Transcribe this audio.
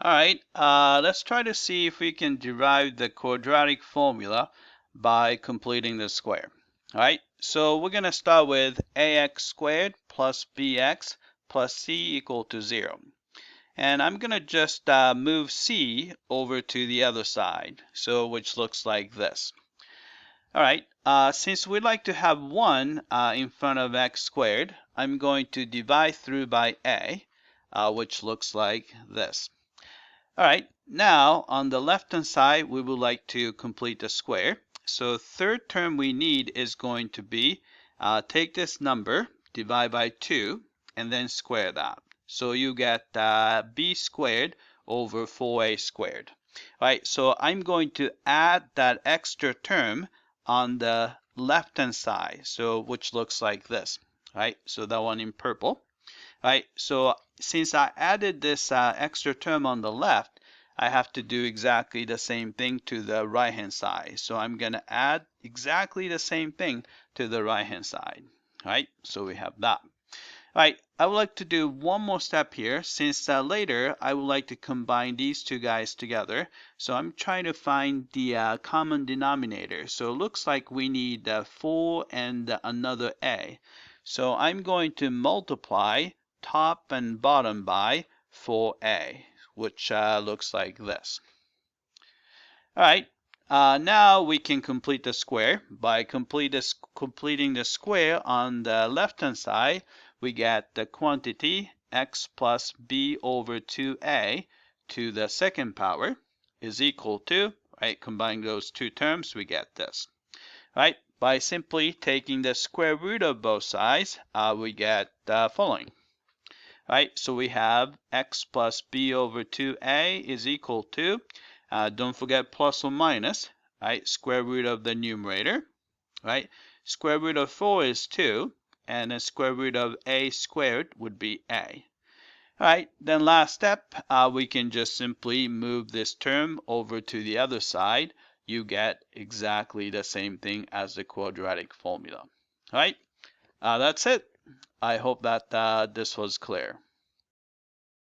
All right, let's try to see if we can derive the quadratic formula by completing the square. All right, so we're going to start with ax squared plus bx plus c equal to 0. And I'm going to just move c over to the other side, so which looks like this. All right, since we like to have 1 in front of x squared, I'm going to divide through by a, which looks like this. All right, now on the left-hand side, we would like to complete the square. So third term we need is going to be, take this number, divide by 2, and then square that. So you get b squared over 4a squared. All right, so I'm going to add that extra term on the left-hand side, so which looks like this. All right, so that one in purple. Right, so since I added this extra term on the left, I have to do exactly the same thing to the right-hand side. So I'm going to add exactly the same thing to the right-hand side. Right, so we have that. Right, I would like to do one more step here, since later I would like to combine these two guys together. So I'm trying to find the common denominator. So it looks like we need 4 and another a. So I'm going to multiply top and bottom by 4a, which looks like this. All right, now we can complete the square. By completing the square on the left-hand side, we get the quantity x plus b over 2a to the second power is equal to, right, combining those two terms, we get this. Right, by simply taking the square root of both sides, we get the following. Right, so we have x plus b over 2a is equal to, don't forget plus or minus, right, square root of the numerator, right? Square root of 4 is 2, and the square root of a squared would be a. All right, then last step, we can just simply move this term over to the other side. You get exactly the same thing as the quadratic formula. All right, that's it. I hope that this was clear.